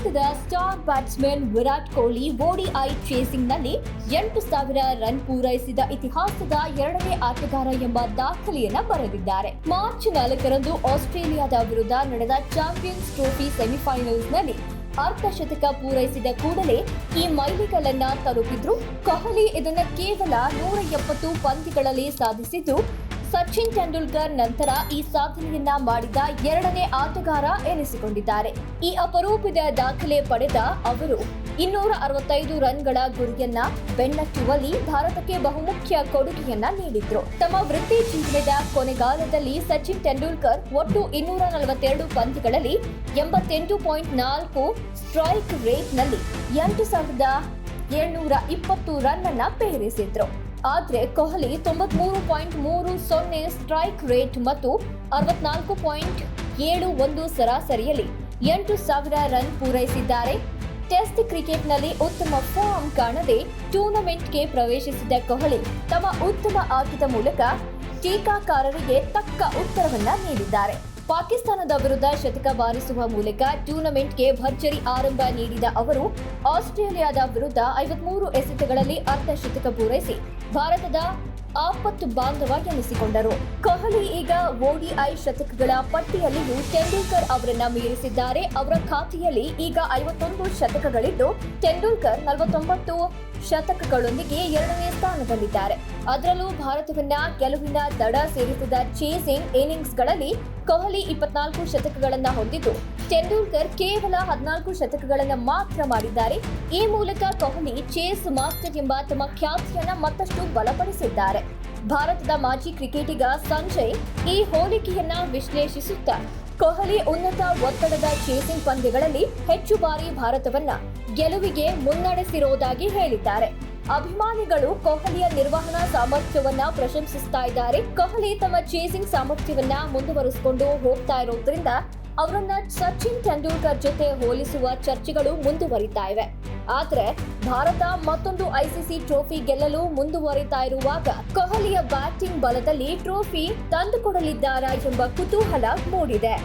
ಭಾರತದ star batsman Virat Kohli ODI ಚೇಸಿಂಗ್ನಲ್ಲಿ 8,000 run ಪೂರೈಸಿದ ಇತಿಹಾಸದ 2ನೇ ಆಟಗಾರ ಎಂಬ ದಾಖಲೆಯನ್ನ ಬರೆದಿದ್ದಾರೆ. ಮಾರ್ಚ್ 4ರಂದು ಆಸ್ಟ್ರೇಲಿಯಾದ ವಿರುದ್ಧ ನಡೆದ ಚಾಂಪಿಯನ್ಸ್ ಟ್ರೋಫಿ ಸೆಮಿಫೈನಲ್ಸ್ನಲ್ಲಿ ಅರ್ಧಶತಕ ಪೂರೈಸಿದ ಕೂಡಲೇ ಈ ಮೈಲಿಗಲ್ಲನ್ನ ತಲುಪಿದ್ರು. ಕೊಹ್ಲಿ ಇದನ್ನ ಕೇವಲ 170 ಪಂದ್ಯಗಳಲ್ಲಿ ಸಾಧಿಸಿದ್ದು, ಸಚಿನ್ ತೆಂಡೂಲ್ಕರ್ ನಂತರ ಈ ಸಾಧನೆಯನ್ನ ಮಾಡಿದ 2ನೇ ಆಟಗಾರ ಎನಿಸಿಕೊಂಡಿದ್ದಾರೆ. ಈ ಅಪರೂಪದ ದಾಖಲೆ ಪಡೆದ ಅವರು 265 ರನ್ಗಳ ಗುರಿಯನ್ನ ಬೆನ್ನಟ್ಟುವಲ್ಲಿ ಭಾರತಕ್ಕೆ ಬಹುಮುಖ್ಯ ಕೊಡುಗೆಯನ್ನ ನೀಡಿದ್ರು. ತಮ್ಮ ವೃತ್ತಿ ಜೀವನದ ಕೊನೆಗಾಲದಲ್ಲಿ ಸಚಿನ್ ತೆಂಡೂಲ್ಕರ್ ಒಟ್ಟು 242 ಪಂದ್ಯಗಳಲ್ಲಿ 88.4 ಸ್ಟ್ರೈಕ್ ರೇಟ್ನಲ್ಲಿ 8,720 ರನ್ ಅನ್ನ ಪೇರಿಸಿದ್ರು. ಆದರೆ ಕೊಹ್ಲಿ 93.30 ಸ್ಟ್ರೈಕ್ ರೇಟ್ ಮತ್ತು 64.71 ಸರಾಸರಿಯಲ್ಲಿ 8,000 ರನ್ ಪೂರೈಸಿದ್ದಾರೆ. ಟೆಸ್ಟ್ ಕ್ರಿಕೆಟ್ನಲ್ಲಿ ಉತ್ತಮ ಫಾರ್ಮ್ ಕಾಣದೆ ಟೂರ್ನಮೆಂಟ್ಗೆ ಪ್ರವೇಶಿಸಿದ ಕೊಹ್ಲಿ ತಮ್ಮ ಉತ್ತಮ ಆಟದ ಮೂಲಕ ಟೀಕಾಕಾರರಿಗೆ ತಕ್ಕ ಉತ್ತರವನ್ನ ನೀಡಿದ್ದಾರೆ. ಪಾಕಿಸ್ತಾನದ ವಿರುದ್ಧ ಶತಕ ಬಾರಿಸುವ ಮೂಲಕ ಟೂರ್ನಮೆಂಟ್ಗೆ ಭರ್ಜರಿ ಆರಂಭ ನೀಡಿದ ಅವರು ಆಸ್ಟ್ರೇಲಿಯಾದ ವಿರುದ್ಧ 53 ಎಸೆತಗಳಲ್ಲಿ ಅರ್ಧಶತಕ ಪೂರೈಸಿ ಭಾರತದ ಆಪತ್ತು ಬಾಂಧವ ಎನಿಸಿಕೊಂಡರು. ಕೊಹ್ಲಿ ಈಗ ODI ಶತಕಗಳ ಪಟ್ಟಿಯಲ್ಲಿಯೂ ತೆಂಡೂಲ್ಕರ್ ಅವರನ್ನ ಮೀರಿಸಿದ್ದಾರೆ. ಅವರ ಖಾತೆಯಲ್ಲಿ ಈಗ 51 ಶತಕಗಳಿದ್ದು, ತೆಂಡೂಲ್ಕರ್ 49 ಶತಕಗಳೊಂದಿಗೆ 2ನೇ ಸ್ಥಾನದಲ್ಲಿದ್ದಾರೆ. ಅದರಲ್ಲೂ ಭಾರತವನ್ನ ಗೆಲುವಿನ ದಡ ಸೇರಿಸಿದ ಚೇಸಿಂಗ್ ಇನ್ನಿಂಗ್ಸ್ಗಳಲ್ಲಿ ಕೊಹ್ಲಿ 24 ಶತಕಗಳನ್ನು ಹೊಂದಿದ್ದು, ತೆಂಡೂಲ್ಕರ್ ಕೇವಲ 14 ಶತಕಗಳನ್ನು ಮಾತ್ರ ಮಾಡಿದ್ದಾರೆ. ಈ ಮೂಲಕ ಕೊಹ್ಲಿ ಚೇಸ್ ಮಾಸ್ಟರ್ ಎಂಬ ತಮ್ಮ ಖ್ಯಾತಿಯನ್ನ ಮತ್ತಷ್ಟು ಬಲಪಡಿಸಿದ್ದಾರೆ. ಭಾರತದ ಮಾಜಿ ಕ್ರಿಕೆಟಿಗ ಸಂಜಯ್ ಈ ಹೋಲಿಕೆಯನ್ನ ವಿಶ್ಲೇಷಿಸುತ್ತಾ ಕೊಹ್ಲಿ ಉನ್ನತ ಒತ್ತಡದ ಚೇಸಿಂಗ್ ಪಂದ್ಯಗಳಲ್ಲಿ ಹೆಚ್ಚು ಬಾರಿ ಭಾರತವನ್ನ ಗೆಲುವಿಗೆ ಮುನ್ನಡೆಸಿರುವುದಾಗಿ ಹೇಳಿದ್ದಾರೆ. ಅಭಿಮಾನಿಗಳು ಕೊಹ್ಲಿಯ ನಿರ್ವಹಣಾ ಸಾಮರ್ಥ್ಯವನ್ನ ಪ್ರಶಂಸಿಸ್ತಾ ಇದ್ದಾರೆ. ಕೊಹ್ಲಿ ತಮ್ಮ ಚೇಸಿಂಗ್ ಸಾಮರ್ಥ್ಯವನ್ನ ಮುಂದುವರಿಸಿಕೊಂಡು ಹೋಗ್ತಾ ಇರೋದ್ರಿಂದ ಅವರನ್ನ ಸಚಿನ್ ತೆಂಡೂಲ್ಕರ್ ಜೊತೆ ಹೋಲಿಸುವ ಚರ್ಚೆಗಳು ಮುಂದುವರಿತಾ ಇವೆ. ಆದ್ರೆ ಭಾರತ ಮತ್ತೊಂದು ICC ಟ್ರೋಫಿ ಗೆಲ್ಲಲು ಮುಂದುವರಿತಾ ಇರುವಾಗ ಕೊಹ್ಲಿಯ ಬ್ಯಾಟಿಂಗ್ ಬಲದಲ್ಲಿ ಟ್ರೋಫಿ ತಂದುಕೊಡಲಿದ್ದಾರಾ ಎಂಬ ಕುತೂಹಲ ಮೂಡಿದೆ.